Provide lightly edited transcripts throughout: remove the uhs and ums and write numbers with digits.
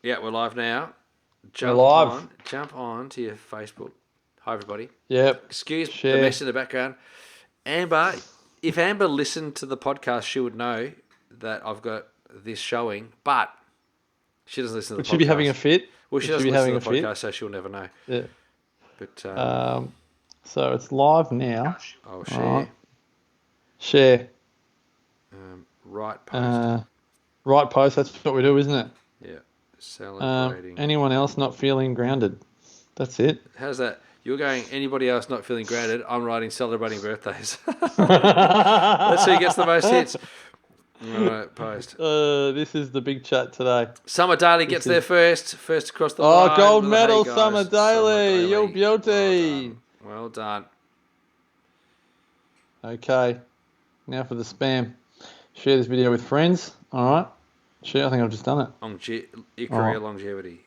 Yeah, we're live now. We're live. Jump on to your Facebook. Hi, everybody. Yep. Excuse the Share. mess in the background. Amber, if Amber listened to the podcast, she would know that I've got this showing, but she doesn't listen to Would the she be having a podcast. fit? Well, Would she she be doesn't listen having to a the fit? podcast, so she'll never know. Yeah. But, So it's live now. I'll All share. right. Share. Right post. Right post. That's what we do, isn't it? Yeah. Celebrating. Anyone else not feeling grounded? That's it. How's that? You're going, anybody else not feeling grounded? I'm writing celebrating birthdays. Let's see who gets the most hits. All right, post. This is the big chat today. Summer Daly gets there first across the Oh, line. gold Well, hey, medal, guys, Summer Daly. Yo, Well beauty. done. Well done. Okay. Now for the spam. Share this video with friends. All right. Share. I think I've just done it. Your career longevity.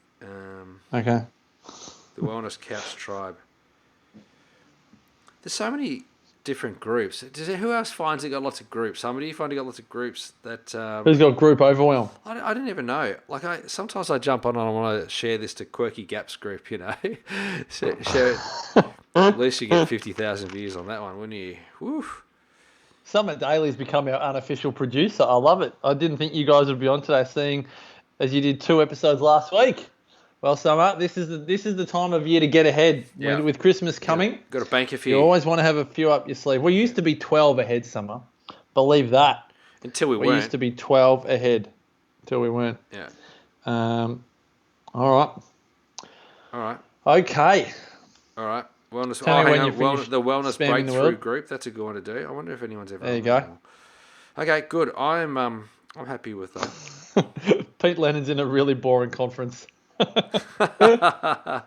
Okay. The Wellness Couch Tribe. There's so many different groups. Who else finds it got lots of groups? Somebody find it got lots of groups that. Who's got group overwhelm? I didn't even know. Sometimes I jump on and I want to share this to Quirky Gaps group. Share it. At least you get 50,000 views on that one, wouldn't you? Woo. Summer Daly's become our unofficial producer. I love it. I didn't think you guys would be on today, seeing as you did 2 episodes last week. Well, Summer, this is the time of year to get ahead. Yeah. With Christmas coming. Got to bank a few. You always want to have a few up your sleeve. We used to be 12 ahead, Summer. Believe that. Until we We weren't. used to be 12 ahead. Until we weren't. Yeah. All right. All right. Okay. All right. Wellness. Tell me hang when on. you finish The Wellness spamming the Breakthrough world. group. That's a good one to do. I wonder if anyone's ever. There you go. Okay, good. I'm happy with that. Pete Lennon's in a really boring conference. It's a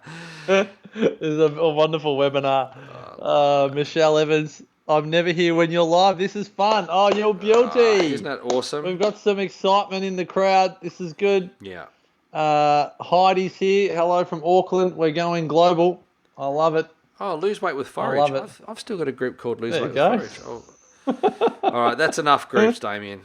wonderful webinar. Michelle Evans, I'm never here when you're live. This is fun. Oh, you're beauty. Isn't that awesome? We've got some excitement in the crowd. This is good. Yeah. Heidi's here. Hello from Auckland. We're going global. I love it. Oh, lose weight with forage. love it. I've still got a group called Lose There Weight you with Forage. Oh. All right, that's enough groups, Damien.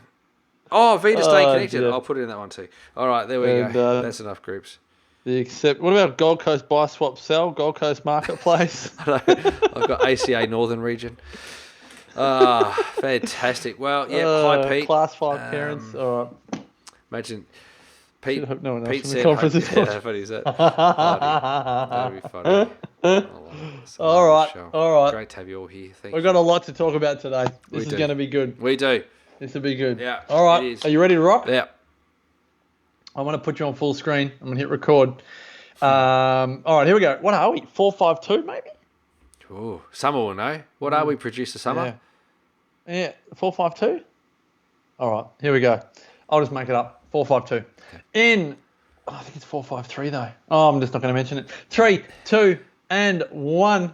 Oh, Vita Stay Connected. dear. I'll put it in that one too. All right, there we And, go. That's enough groups. What about Gold Coast Buy Swap Sell? Gold Coast Marketplace? I've got ACA Northern Region. Fantastic. Well, yeah, hi Pete. Class 5 parents. All right. Imagine Pete. Should hope no one else Pete from the said, conference is "How funny is that? That'd be funny." All right, Show. all right. Great to have you all here. Thank We've you. got a lot to talk about today. We This is do. going to be good. We do. This will be good. Yeah, All right. it is. Are you ready to rock? Yeah. I want to put you on full screen. I'm going to hit record. All right, here we go. What are we? 452 maybe? Ooh, Summer will know. What are we, producer Summer? Yeah, 452? All right, here we go. I'll just make it up. 452. I think it's 453 though. Oh, I'm just not going to mention it. 3, 2, and 1.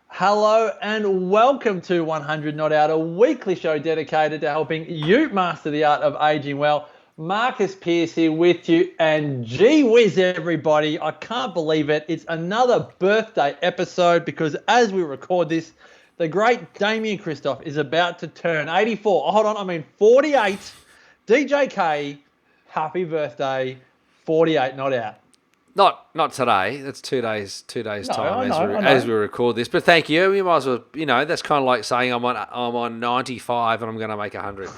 Hello and welcome to 100 Not Out, a weekly show dedicated to helping you master the art of aging well. Marcus Pearce here with you, and gee whiz, everybody, I can't believe it. It's another birthday episode because as we record this, the great Damien Christoph is about to turn 84. Oh, hold on, I mean 48. DJK, happy birthday, 48 Not Out. Not today. That's 2 days. 2 days No, time I know. as we record this. But thank you. You might as well. That's kind of like saying I'm on 95 and I'm going to make 100.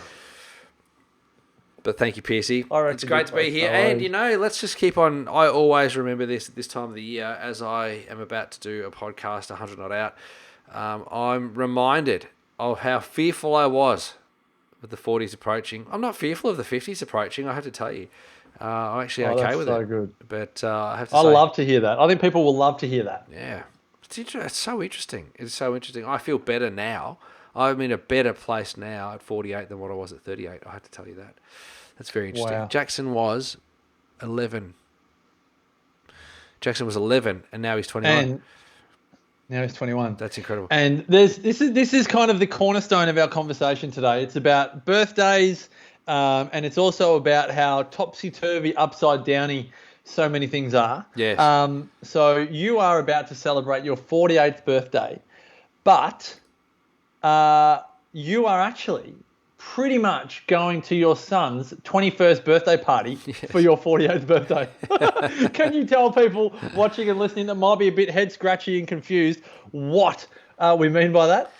But thank you, Piercy. It's great to be here. And, let's just keep on. I always remember this at this time of the year as I am about to do a podcast, 100 Not Out. I'm reminded of how fearful I was with the 40s approaching. I'm not fearful of the 50s approaching, I have to tell you. I'm actually okay that's with so it. good. But I have to I say... love to hear that. I think people will love to hear that. Yeah. It's so interesting. It's so interesting. I feel better now. I'm in a better place now at 48 than what I was at 38. I have to tell you that. That's very interesting. Wow. Jackson was 11. And now he's 21. And now he's 21. That's incredible. And this is kind of the cornerstone of our conversation today. It's about birthdays, and it's also about how topsy-turvy, upside-downy so many things are. Yes. So you are about to celebrate your 48th birthday, but you are actually pretty much going to your son's 21st birthday party for your 48th birthday. Can you tell people watching and listening that might be a bit head scratchy and confused what we mean by that?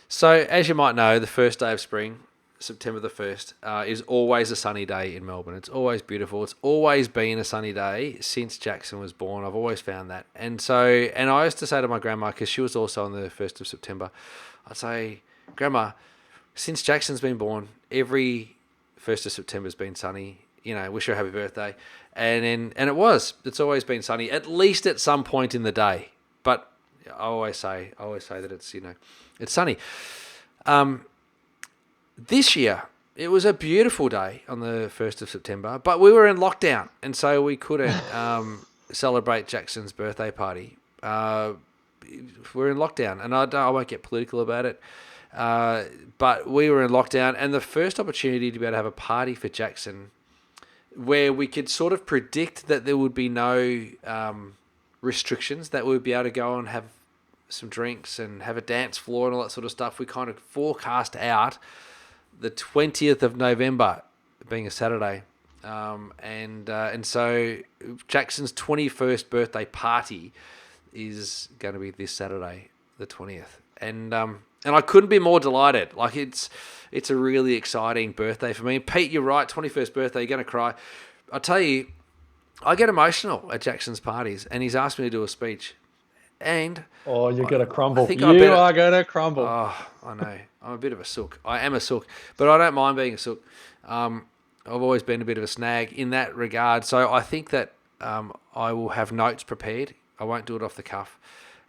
So, as you might know, the first day of spring, September the 1st, is always a sunny day in Melbourne. It's always beautiful. It's always been a sunny day since Jackson was born. I've always found that. And I used to say to my grandma, because she was also on the 1st of September, I'd say, Grandma, since Jackson's been born, every 1st of September has been sunny. Wish her a happy birthday. And it's always been sunny, at least at some point in the day. But I always say that it's sunny. This year, it was a beautiful day on the 1st of September, but we were in lockdown, and so we couldn't celebrate Jackson's birthday party. We're in lockdown, and I won't get political about it, but we were in lockdown, and the first opportunity to be able to have a party for Jackson where we could sort of predict that there would be no restrictions, that we'd be able to go and have some drinks and have a dance floor and all that sort of stuff. We kind of forecast out the 20th of November being a Saturday. And so Jackson's 21st birthday party is going to be this Saturday, the 20th. And I couldn't be more delighted. Like, it's a really exciting birthday for me. Pete, you're right, 21st birthday, you're going to cry. I tell you, I get emotional at Jackson's parties, and he's asked me to do a speech. And you're going to crumble. You are going to crumble. Oh, I know. I'm a bit of a sook. I am a sook, but I don't mind being a sook. I've always been a bit of a snag in that regard. So I think that I will have notes prepared. I won't do it off the cuff.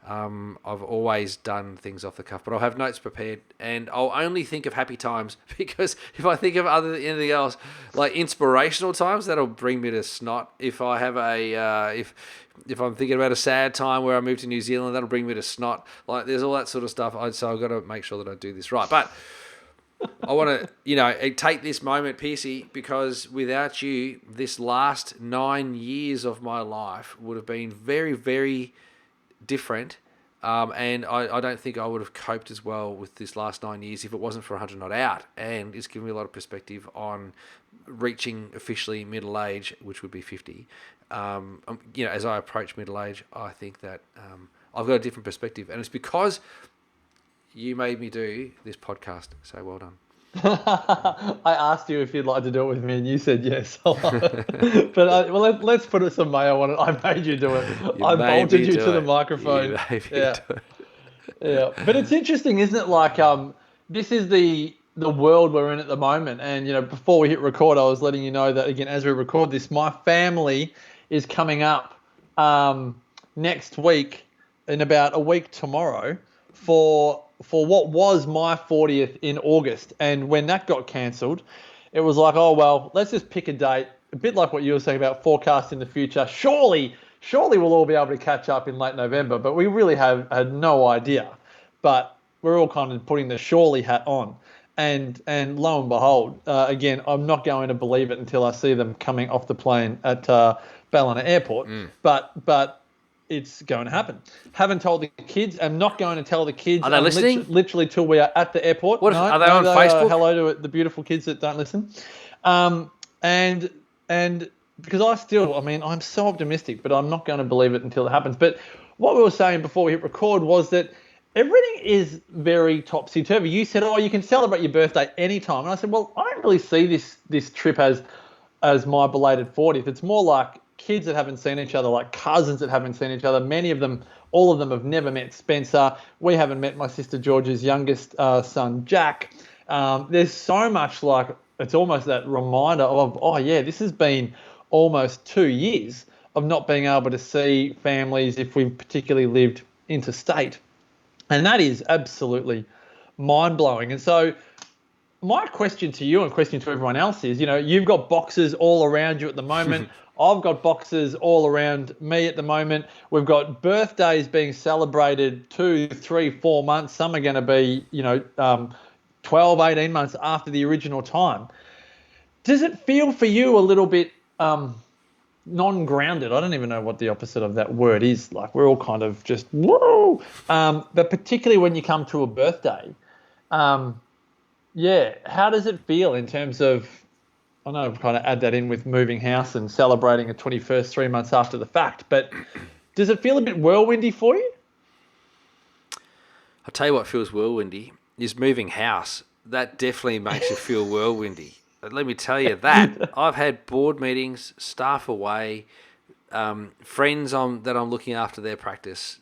I've always done things off the cuff, but I'll have notes prepared, and I'll only think of happy times, because if I think of anything else, like inspirational times, that'll bring me to snot. If I have if I'm thinking about a sad time where I moved to New Zealand, that'll bring me to snot. Like, there's all that sort of stuff. So I've got to make sure that I do this right. But I want to, take this moment, Piercy, because without you, this last 9 years of my life would have been very, very different. And I don't think I would have coped as well with this last 9 years if it wasn't for 100 Not Out. And it's given me a lot of perspective on reaching officially middle age, which would be 50. As I approach middle age, I think that I've got a different perspective. And it's because you made me do this podcast. So well done. I asked you if you'd like to do it with me, and you said yes. But let's put some mayo on it. I made you do it. I bolted you to the microphone. Yeah. But it's interesting, isn't it? Like, this is the world we're in at the moment. And before we hit record, I was letting you know that, again, as we record this, my family is coming up next week, in about a week tomorrow, for what was my 40th in August. And when that got cancelled, it was like, oh, well, let's just pick a date. A bit like what you were saying about forecasting the future. Surely we'll all be able to catch up in late November, but we really had no idea. But we're all kind of putting the surely hat on. And lo and behold, again, I'm not going to believe it until I see them coming off the plane at Ballina Airport. But it's going to happen. Haven't told the kids. I'm not going to tell the kids. Are they listening? Literally till we are at the airport. Are they on Facebook? Hello to the beautiful kids that don't listen. And because I'm so optimistic, but I'm not going to believe it until it happens. But what we were saying before we hit record was that everything is very topsy-turvy. You said, you can celebrate your birthday anytime. And I said, well, I don't really see this trip as my belated 40th. It's more like kids that haven't seen each other, like cousins that haven't seen each other. Many of them, all of them have never met Spencer. We haven't met my sister George's youngest son, Jack. There's so much, like, it's almost that reminder of, this has been almost 2 years of not being able to see families if we've particularly lived interstate. And that is absolutely mind-blowing. And so my question to you and question to everyone else is, you've got boxes all around you at the moment. I've got boxes all around me at the moment. We've got birthdays being celebrated 2, 3, 4 months. Some are going to be, 12, 18 months after the original time. Does it feel for you a little bit non-grounded? I don't even know what the opposite of that word is. Like, we're all kind of just, whoa. But particularly when you come to a birthday, Yeah, how does it feel in terms of? I know I've kind of add that in with moving house and celebrating a 21st 3 months after the fact, but does it feel a bit whirlwindy for you? I'll tell you what feels whirlwindy is moving house. That definitely makes you feel whirlwindy. But let me tell you that I've had board meetings, staff away, friends that I'm looking after their practice,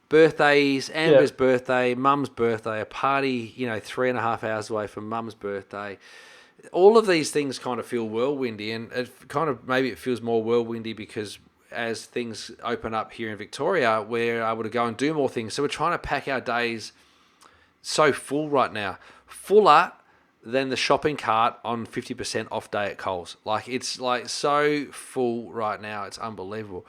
birthdays, Yeah. Amber's birthday, Mum's birthday, a party, 3.5 hours away from Mum's birthday. All of these things kind of feel whirlwindy, and maybe it feels more whirlwindy because as things open up here in Victoria, we're able to go and do more things. So we're trying to pack our days so full right now, fuller than the shopping cart on 50% off day at Coles. Like it's like so full right now, it's unbelievable.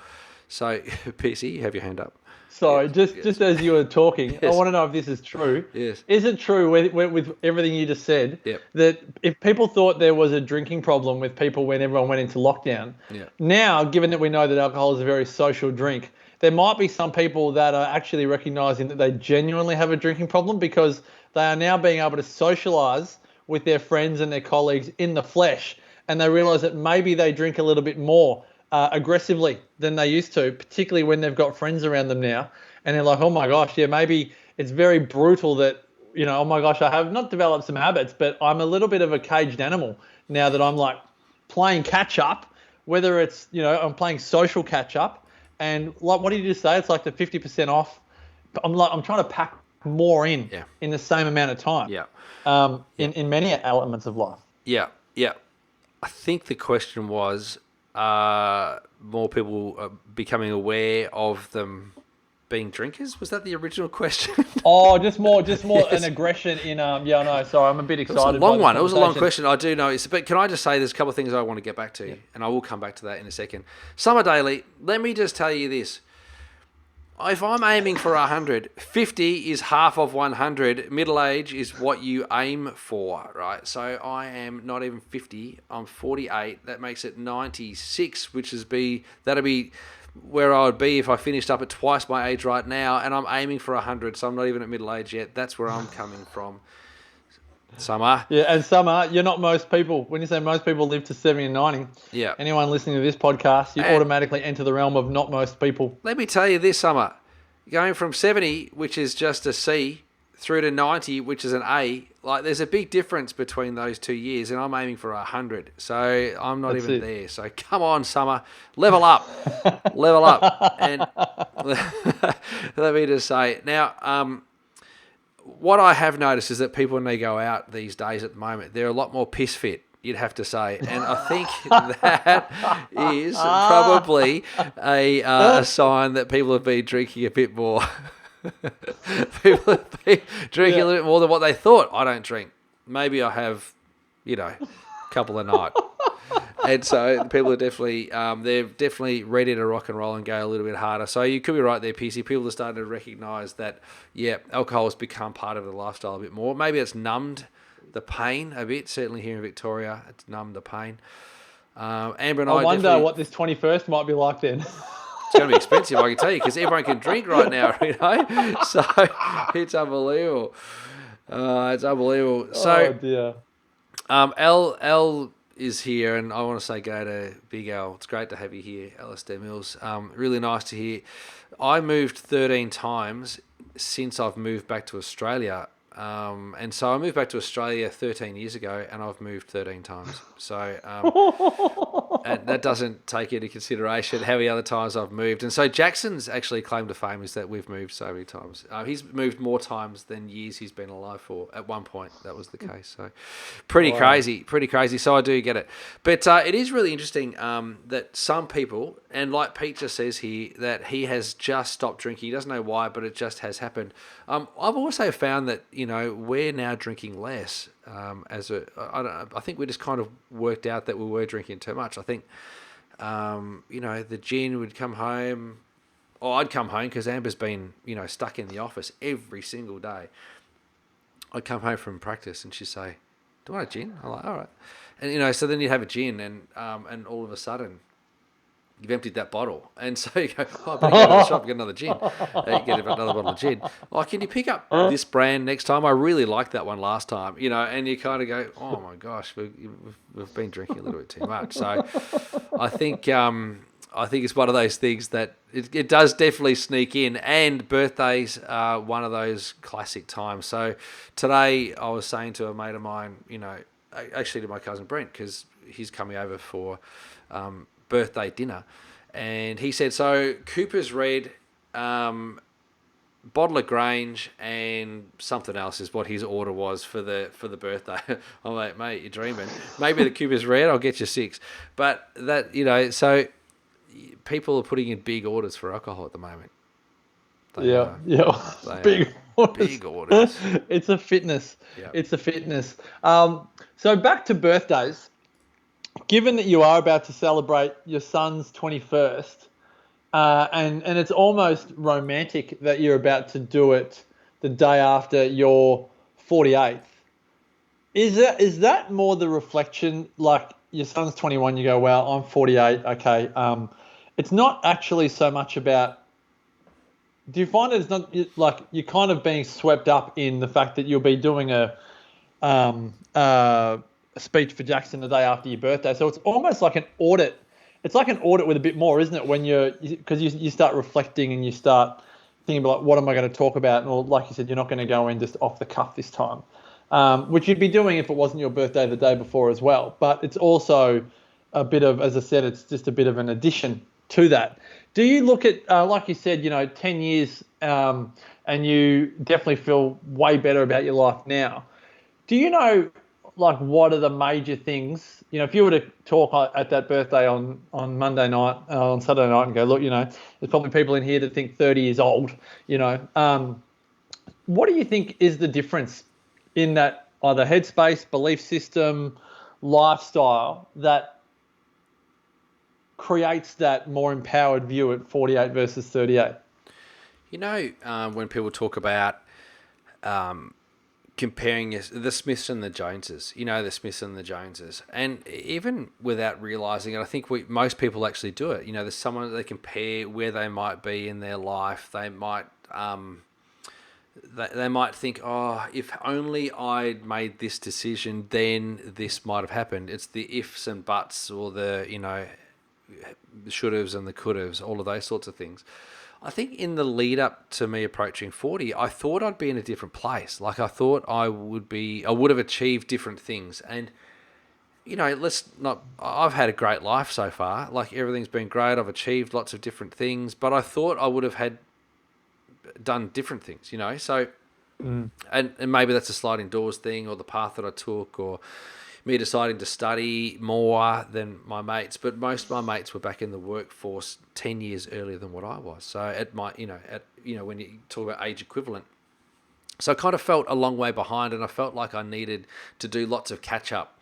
So, PC, you have your hand up. Sorry, Yes, just yes, as you were talking, I yes, want to know if this is true. yes. Is it true with everything you just said Yep. that if people thought there was a drinking problem with people when everyone went into lockdown, Yeah. now, given that we know that alcohol is a very social drink, there might be some people that are actually recognizing that they genuinely have a drinking problem because they are now being able to socialize with their friends and their colleagues in the flesh, and they realize that maybe they drink a little bit more aggressively than they used to, particularly when they've got friends around them now. And they're like, oh my gosh, yeah, maybe it's very brutal that, oh my gosh, I have not developed some habits, but I'm a little bit of a caged animal now that I'm like playing catch up, whether it's, I'm playing social catch up. And like, what did you just say? It's like the 50% off. I'm trying to pack more Yeah. in the same amount of time Yeah. Yeah. in many elements of life. Yeah. Yeah. I think the question was more people becoming aware of them being drinkers. Was that the original question? Oh, just more Yes. an aggression in yeah, I know. Sorry, I'm a bit It was a excited by long this one. It was a long conversation. question. I do know. But can I just say there's a couple of things I want to get back to, Yeah. and I will come back to that in a second. Summer Daily, let me just tell you this. If I'm aiming for 100, 50 is half of 100. Middle age is what you aim for, right? So I am not even 50. I'm 48. That makes it 96, that'll be where I would be if I finished up at twice my age right now, and I'm aiming for 100, so I'm not even at middle age yet. That's where I'm coming from. Summer. Yeah, and Summer, you're not most people. When you say most people live to 70 and 90, Yeah. anyone listening to this podcast, you And automatically enter the realm of not most people. let me tell you this, Summer. Going from 70, which is just a C, through to 90, which is an A, like there's a big difference between those 2 years, and I'm aiming for 100. So I'm not That's even it. there. So come on, Summer. Level up. Level up. And let me just say, now, what I have noticed is that people, when they go out these days at the moment, they're a lot more piss fit, you'd have to say. And I think that is probably a sign that people have been drinking a bit more. People have been drinking a little bit more than what they thought. I don't drink. Maybe I have, a couple a night. And so people are definitely, they're definitely ready to rock and roll and go a little bit harder. So you could be right there, PC. People are starting to recognise that, alcohol has become part of the lifestyle a bit more. Maybe it's numbed the pain a bit. Certainly here in Victoria, it's numbed the pain. Amber and I wonder definitely, what this 21st might be like then. it's going to be expensive, I can tell you, because everyone can drink right now, So it's unbelievable. It's unbelievable. So, Oh dear. L is here, and I want to say go to Big L. It's great to have you here, Alistair Mills. Really nice to hear. I moved 13 times since I've moved back to Australia. And so I moved back to Australia 13 years ago, and I've moved 13 times. So and that doesn't take into consideration how many other times I've moved. And so Jackson's actually claim to fame is that we've moved so many times. He's moved more times than years he's been alive for. At one point, that was the case. So pretty crazy. So I do get it. But it is really interesting that some people, and like Pete just says here, that he has just stopped drinking. He doesn't know why, but it just has happened. I've also found that, we're now drinking less. I think we just kind of worked out that we were drinking too much. I think, the gin would come home, or I'd come home because Amber's been, stuck in the office every single day. I'd come home from practice and she'd say, "Do you want a gin?" I'm like, "All right." And, so then you'd have a gin and all of a sudden, you've emptied that bottle. And so you go, oh, I better go to the shop and get another gin. Get another bottle of gin. Oh, can you pick up this brand next time? I really liked that one last time, and you kind of go, oh my gosh, we've been drinking a little bit too much. So I think it's one of those things that it does definitely sneak in, and birthdays are one of those classic times. So today I was saying to a mate of mine, actually to my cousin Brent, because he's coming over for birthday dinner, and he said, so Cooper's Red, bottle of Grange, and something else is what his order was for the birthday. I'm like, mate, you're dreaming. Maybe the Cooper's Red, I'll get you 6. But that, so people are putting in big orders for alcohol at the moment. Yeah. Big orders. Big orders. It's a fitness. Yep. It's a fitness. So back to birthdays. Given that you are about to celebrate your son's 21st, and it's almost romantic that you're about to do it the day after your 48th, is that more the reflection, like your son's 21, you go, well, I'm 48, okay. It's not actually so much about, do you find that it's not like you're kind of being swept up in the fact that you'll be doing a speech for Jackson the day after your birthday? So it's almost like an audit. It's like an audit with a bit more, isn't it? When because you start reflecting and you start thinking about, like, what am I going to talk about? And like you said, you're not going to go in just off the cuff this time, which you'd be doing if it wasn't your birthday the day before as well. But it's also a bit of, as I said, it's just a bit of an addition to that. Do you look at, like you said, 10 years, and you definitely feel way better about your life now? Do you know, like, what are the major things, if you were to talk at that birthday on Monday night, on Saturday night, and go, look, there's probably people in here that think 30 is old, what do you think is the difference in that either headspace, belief system, lifestyle that creates that more empowered view at 48 versus 38? When people talk about comparing the Smiths and the Joneses, the Smiths and the Joneses, and even without realising it, I think most people actually do it. There's someone that they compare where they might be in their life. They might they might think, oh, if only I'd made this decision, then this might have happened. It's the ifs and buts, or the should-haves and the could-haves, all of those sorts of things. I think in the lead up to me approaching 40, I thought I'd be in a different place. Like, I thought I would have achieved different things. And, I've had a great life so far. Like, everything's been great. I've achieved lots of different things, but I thought I would have done different things, So, and maybe that's a sliding doors thing, or the path that I took, or me deciding to study more than my mates. But most of my mates were back in the workforce 10 years earlier than what I was. So when you talk about age equivalent, so I kind of felt a long way behind, and I felt like I needed to do lots of catch up.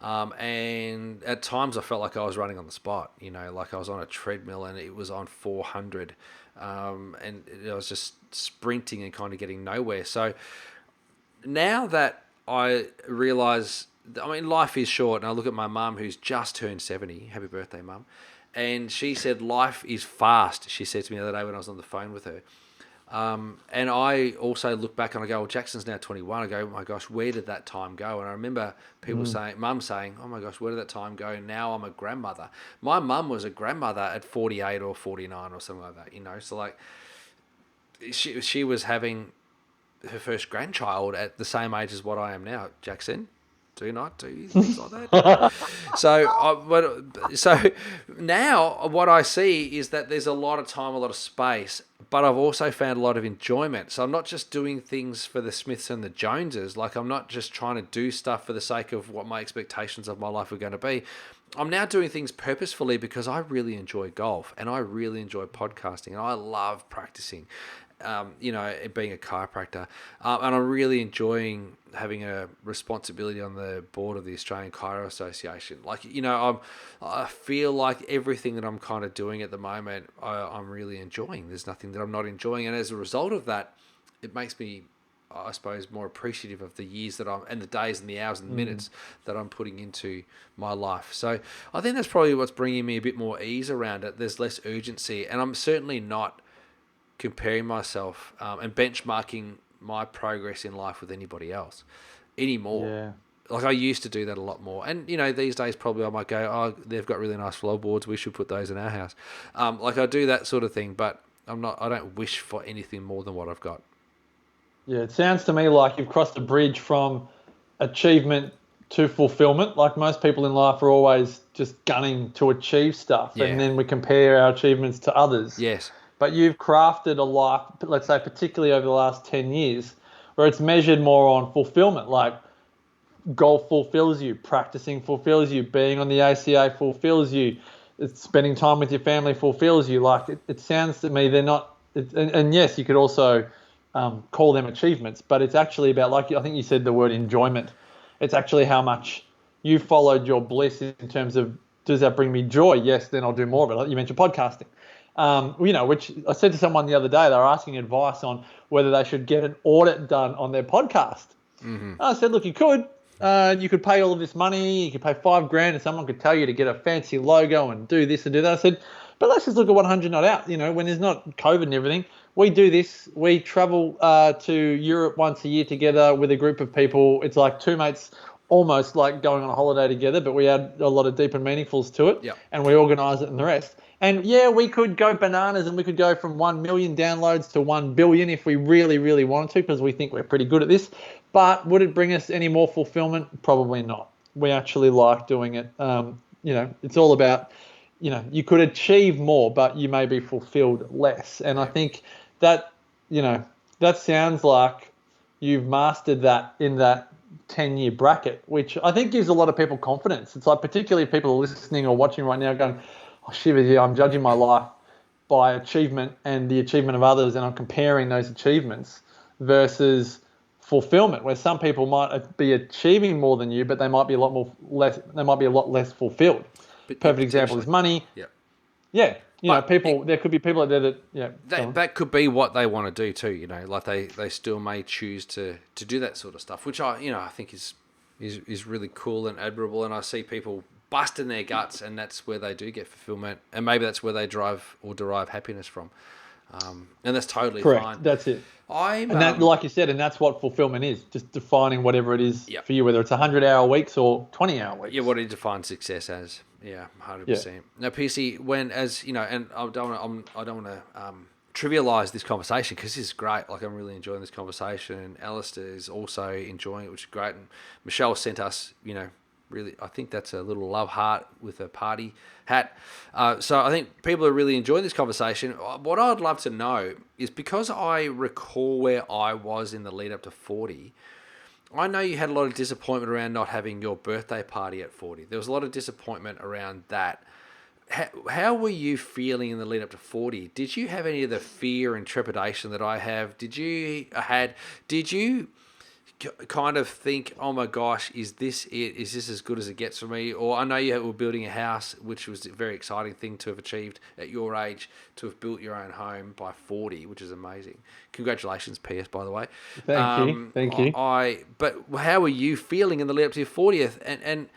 And at times I felt like I was running on the spot, like I was on a treadmill and it was on 400, and I was just sprinting and kind of getting nowhere. So now that I realise, life is short, and I look at my mum, who's just turned 70. Happy birthday, Mum. And she said, life is fast, she said to me the other day when I was on the phone with her. And I also look back and I go, well, Jackson's now 21. I go, oh my gosh, where did that time go? And I remember people Mum saying, oh my gosh, where did that time go? Now I'm a grandmother. My mum was a grandmother at 48 or 49 or something like that, So, like, she was having her first grandchild at the same age as what I am now, Jackson. Do not do things like that. So now what I see is that there's a lot of time, a lot of space, but I've also found a lot of enjoyment. So I'm not just doing things for the Smiths and the Joneses. Like, I'm not just trying to do stuff for the sake of what my expectations of my life are going to be. I'm now doing things purposefully because I really enjoy golf, and I really enjoy podcasting, and I love practicing. Being a chiropractor, and I'm really enjoying having a responsibility on the board of the Australian Chiro Association. Like, I feel like everything that I'm kind of doing at the moment, I'm really enjoying. There's nothing that I'm not enjoying, and as a result of that, it makes me, I suppose, more appreciative of the years and the days and the hours and the minutes that I'm putting into my life. So I think that's probably what's bringing me a bit more ease around it. There's less urgency, and I'm certainly not comparing myself and benchmarking my progress in life with anybody else anymore. Yeah. Like I used to do that a lot more. And, these days probably I might go, oh, they've got really nice floorboards. We should put those in our house. Like I do that sort of thing, but I don't wish for anything more than what I've got. Yeah, it sounds to me like you've crossed a bridge from achievement to fulfillment. Like most people in life are always just gunning to achieve stuff, and then we compare our achievements to others. Yes. But you've crafted a life, let's say particularly over the last 10 years, where it's measured more on fulfillment, like golf fulfills you, practicing fulfills you, being on the ACA fulfills you, spending time with your family fulfills you. Like it sounds to me they're not, and yes, you could also call them achievements, but it's actually about, like I think you said the word enjoyment. It's actually how much you followed your bliss in terms of, does that bring me joy? Yes, then I'll do more of it. Like you mentioned podcasting. Which I said to someone the other day, they were asking advice on whether they should get an audit done on their podcast. Mm-hmm. I said, look, you could pay all of this money, you could pay $5,000 and someone could tell you to get a fancy logo and do this and do that. I said, but let's just look at 100 Not Out. When there's not COVID and everything, we do this. We travel to Europe once a year together with a group of people. It's like two mates almost like going on a holiday together, but we add a lot of deep and meaningfuls to it, and we organise it and the rest. And yeah, we could go bananas and we could go from 1 million downloads to 1 billion if we really, really wanted to, because we think we're pretty good at this. But would it bring us any more fulfillment? Probably not. We actually like doing it. It's all about, you could achieve more, but you may be fulfilled less. And I think that, that sounds like you've mastered that in that 10-year bracket, which I think gives a lot of people confidence. It's like, particularly if people are listening or watching right now going, oh, shivers, I'm judging my life by achievement and the achievement of others, and I'm comparing those achievements versus fulfillment, where some people might be achieving more than you, but they might be a lot less fulfilled. Perfect example is money. Yeah. There could be people out there that could be what they want to do too. Like they still may choose to do that sort of stuff, which I think is really cool and admirable. And I see people busting their guts, and that's where they do get fulfillment, and maybe that's where they derive happiness from. And that's totally correct. Fine. That's it. Like you said, and that's what fulfillment is, just defining whatever it is for you, whether it's 100-hour weeks or 20-hour weeks. Yeah, what do you define success as? Yeah, 100%. Yeah. Now, PC, and I don't want to trivialize this conversation, because this is great. Like, I'm really enjoying this conversation, and Alistair is also enjoying it, which is great. And Michelle sent us, really, I think that's a little love heart with a party hat. So I think people are really enjoying this conversation. What I'd love to know is, because I recall where I was in the lead up to 40, I know you had a lot of disappointment around not having your birthday party at 40. There was a lot of disappointment around that. How were you feeling in the lead up to 40? Did you have any of the fear and trepidation that I have? Did you kind of think, oh my gosh, is this it? Is this as good as it gets for me? Or I know you were building a house, which was a very exciting thing to have achieved at your age, to have built your own home by 40, which is amazing. Congratulations, PS, by the way. Thank you. But how were you feeling in the lead up to your 40th? And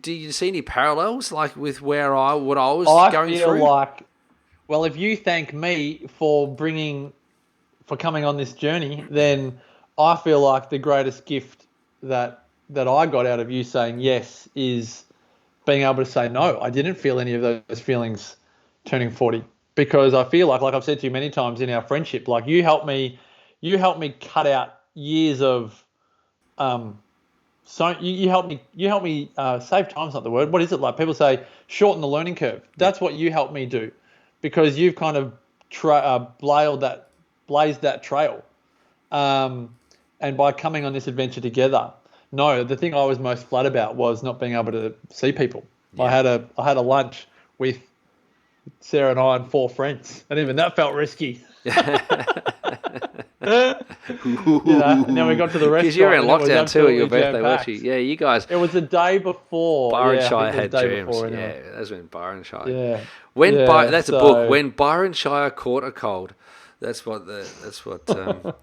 do you see any parallels, like with what I was going through? I feel like, well, if you thank me for coming on this journey, then I feel like the greatest gift that I got out of you saying yes is being able to say no. I didn't feel any of those feelings turning 40, because I feel like I've said to you many times in our friendship, like you helped me cut out years of so you helped me save time's not the word. What is it? Like people say, shorten the learning curve. That's what you helped me do, because you've kind of blazed that trail. And by coming on this adventure together, the thing I was most flat about was not being able to see people. Yeah. I had a lunch with Sarah and I and 4 friends, and even that felt risky. And then we got to the restaurant. Because you were in lockdown too at your birthday, weren't you? Yeah, you guys. It was the day before. Byron Shire had jams. Anyway. Yeah, that's when Byron Shire. Yeah. That's a book. When Byron Shire caught a cold. That's what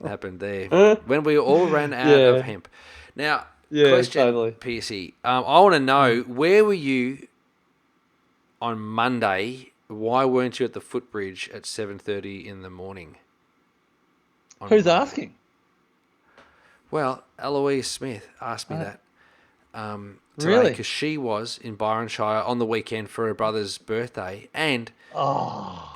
happened there when we all ran out of hemp. Now, question, totally. Piercy, I want to know, where were you on Monday? Why weren't you at the footbridge at 7:30 in the morning? Who's asking? Well, Eloise Smith asked me that today, Really? because she was in Byronshire on the weekend for her brother's birthday, and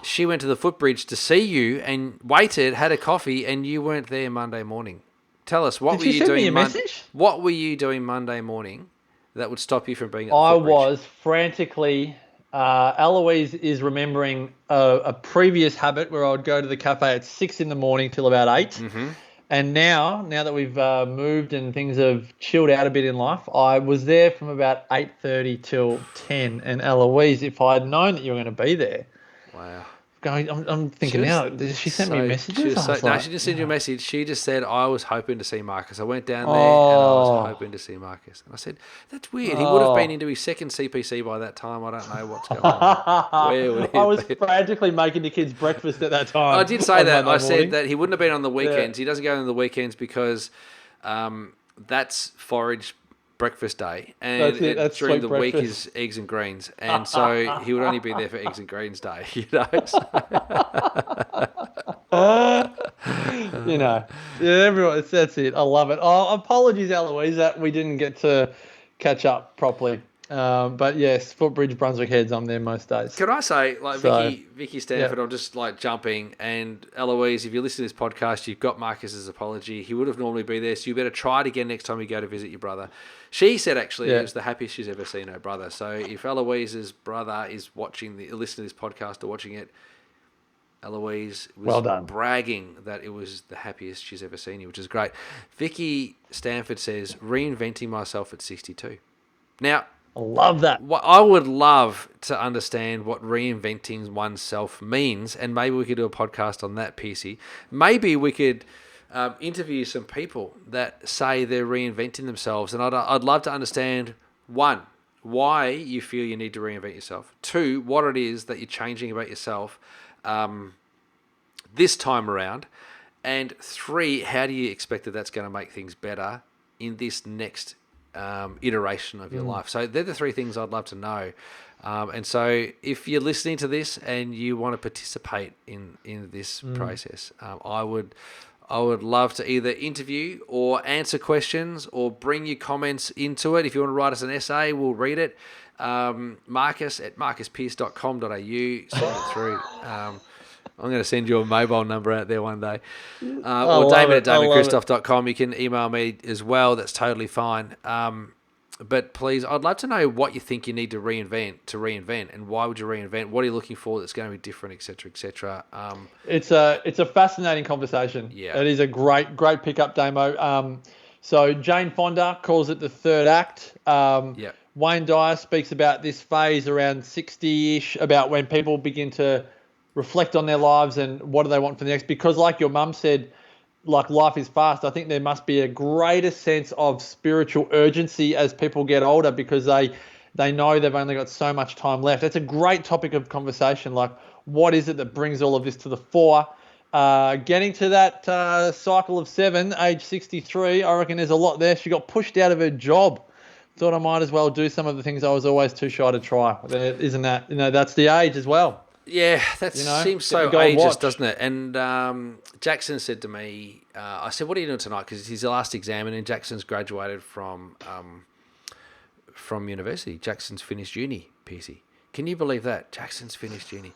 she went to the footbridge to see you and waited, had a coffee, and you weren't there Monday morning. Tell us, what Did were she you send me doing? a message? What were you doing Monday morning that would stop you from being at the I footbridge? was frantically. Eloise is remembering a previous habit where I would go to the cafe at 6 in the morning till about 8. Mm-hmm. And now that we've moved and things have chilled out a bit in life, I was there from about 8:30 till 10. And Eloise, if I had known that you were going to be there, Wow. I'm thinking now, did she send me messages? No, she didn't send you a message. She just said, I was hoping to see Marcus. I went down there and I was hoping to see Marcus. And I said, that's weird. He would have been into his second CPC by that time. I don't know what's going on. Where would he I was have been? frantically making the kids breakfast at that time. I did say on that. Monday I said morning. that he wouldn't have been on the weekends. He doesn't go on the weekends because that's forage breakfast day, and That's during sweet the week breakfast. is eggs and greens, and so he would only be there for eggs and greens day. You know. Everyone, that's it. I love it. Oh, apologies, Eloise, that we didn't get to catch up properly. But yes, Footbridge, Brunswick Heads, I'm there most days. Can I say, like, So, Vicky Stanford, I'm just like jumping, and Eloise, if you listen to this podcast, you've got Marcus's apology. He would have normally be there, so you better try it again next time you go to visit your brother. She said actually it was the happiest she's ever seen her brother. So if Eloise's brother is listening to this podcast or watching it, Eloise was Well done. bragging that it was the happiest she's ever seen you, which is great. Vicky Stanford says, reinventing myself at 62. Now, I love that. I would love to understand what reinventing oneself means, and maybe we could do a podcast on that, Piercy. Maybe we could interview some people that say they're reinventing themselves, and I'd love to understand, one, why you feel you need to reinvent yourself. Two, what it is that you're changing about yourself this time around. And three, how do you expect that that's going to make things better in this next iteration of your life? So they're the three things I'd love to know. And so if you're listening to this and you want to participate in this process, I would love to either interview or answer questions or bring your comments into it. If you want to write us an essay, we'll read it. Marcus at marcuspierce.com.au, send it through. I'm going to send you a mobile number out there one day. Or David at davidchristoff.com. You can email me as well. That's totally fine. But please, I'd love to know what you think you need to reinvent, and why would you reinvent? What are you looking for that's going to be different, etc., etc. It's a fascinating conversation. Yeah. It is a great pickup, Damo. So Jane Fonda calls it the third act. Wayne Dyer speaks about this phase around 60-ish, about when people begin to reflect on their lives and what do they want for the next. Because like your mum said, like life is fast. I think there must be a greater sense of spiritual urgency as people get older, because they know they've only got so much time left. It's a great topic of conversation. Like, what is it that brings all of this to the fore? Getting to that cycle of 7, age 63, I reckon there's a lot there. She got pushed out of her job. Thought I might as well do some of the things I was always too shy to try. Isn't that, that's the age as well. Yeah, that seems so ageist, doesn't it? And Jackson said to me, I said, what are you doing tonight? Because it's his last exam, and then Jackson's graduated from university. Jackson's finished uni, Piercy. Can you believe that? Jackson's finished uni.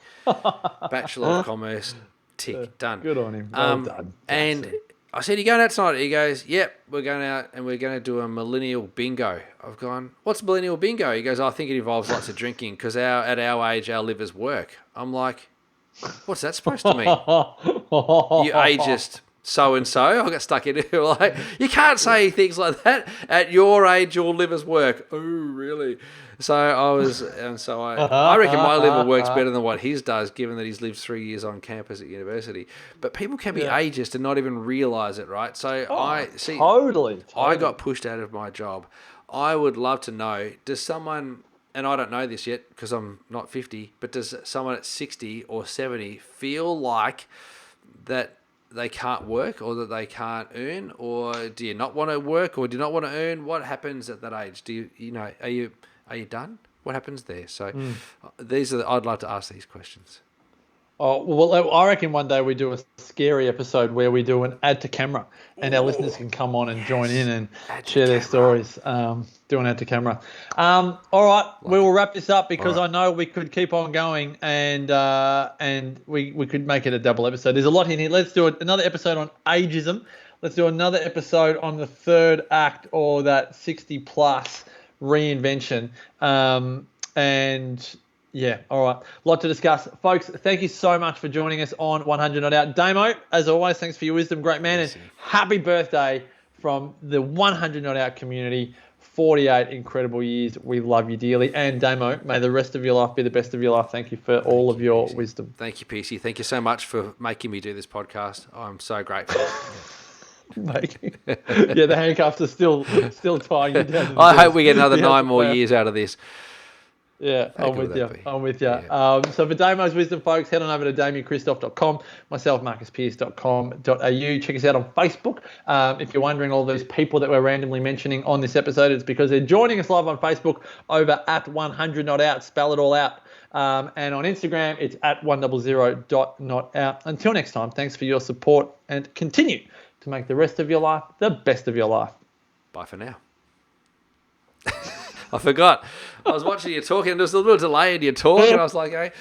Bachelor of Commerce, tick, done. Good on him. Well done. And I said, you going out tonight? He goes, yep, we're going out and we're going to do a millennial bingo. I've gone, what's millennial bingo? He goes, I think it involves lots of drinking because at our age, our livers work. I'm like, what's that supposed to mean? You ageist so-and-so. I got stuck in it. Like, you can't say things like that. At your age, your livers work. Oh, really? So I reckon my liver works better than what his does, given that he's lived 3 years on campus at university. But people can be ageist and not even realise it, right? So Totally. I got pushed out of my job. I would love to know, does someone, and I don't know this yet because I'm not 50, but does someone at 60 or 70 feel like that they can't work or that they can't earn, or do you not want to work or do you not want to earn? What happens at that age? Do you know, are you done? What happens there? So I'd like to ask these questions. Oh, well, I reckon one day we do a scary episode where we do an add to camera and our listeners can come on and join in and share their stories. Do an add to camera. All right, we will wrap this up because I know we could keep on going and we could make it a double episode. There's a lot in here. Let's do another episode on ageism. Let's do another episode on the third act or that 60 plus reinvention. Yeah, all right. A lot to discuss. Folks, thank you so much for joining us on 100 Not Out. Damo, as always, thanks for your wisdom, great man, and happy birthday from the 100 Not Out community. 48 incredible years. We love you dearly. And Damo, may the rest of your life be the best of your life. Thank you for all of your wisdom. Thank you, PC. Thank you so much for making me do this podcast. I'm so grateful. Yeah, the handcuffs are still tying you down. I hope we get another 9 more years out of this. Yeah, I'm with you. Yeah. So for Damo's wisdom, folks, head on over to damiankristof.com, myself, marcuspearce.com.au. Check us out on Facebook. If you're wondering all these people that we're randomly mentioning on this episode, it's because they're joining us live on Facebook over at 100 Not Out. Spell it all out. And on Instagram, it's at 100.notout. Until next time, thanks for your support and continue to make the rest of your life the best of your life. Bye for now. I forgot. I was watching you talking, and there was a little delay in your talk, and I was like, hey,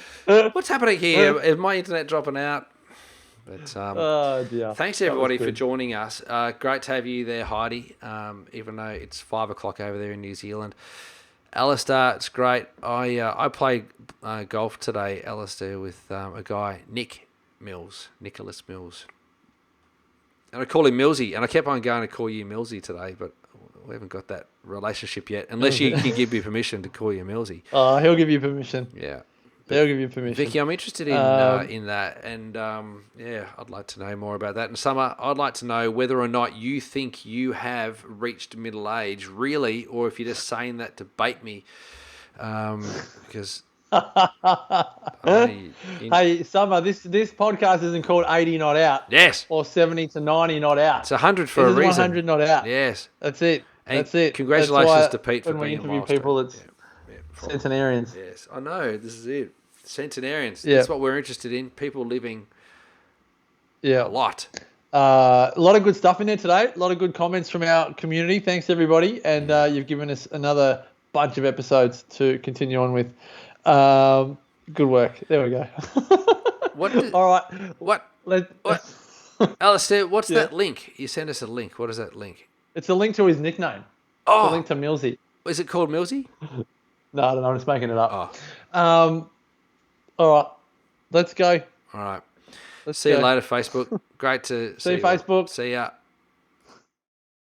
what's happening here? Is my internet dropping out? But thanks, everybody, for joining us. Great to have you there, Heidi, even though it's 5 o'clock over there in New Zealand. Alistair, it's great. I played golf today, Alistair, with a guy, Nicholas Mills. And I call him Millsy, and I kept on going to call you Millsy today, but we haven't got that relationship yet, unless you can give me permission to call you Millsy. He'll give you permission. Yeah. He'll give you permission. Vicky, I'm interested in that, and I'd like to know more about that. And Summer, I'd like to know whether or not you think you have reached middle age, really, or if you're just saying that to bait me, because... Hey, Summer, this podcast isn't called 80 Not Out. Yes. Or 70 to 90 Not Out. It's 100 for a reason. 100 Not Out. Yes. That's it. That's it. Congratulations to Pete for being a milestone. When we interview people, it's centenarians. Yes, I know. This is it. Centenarians. Yeah. That's what we're interested in. People living a lot. A lot of good stuff in there today. A lot of good comments from our community. Thanks, everybody. And you've given us another bunch of episodes to continue on with. Good work. There we go. All right. What? Alistair, what's that link? You sent us a link. What is that link? It's a link to his nickname. Oh. It's a link to Millsy. Is it called Millsy? No, I don't know. I'm just making it up. Oh. All right. Let's go. All right. See you later, Facebook. Great to see you. Facebook. See ya.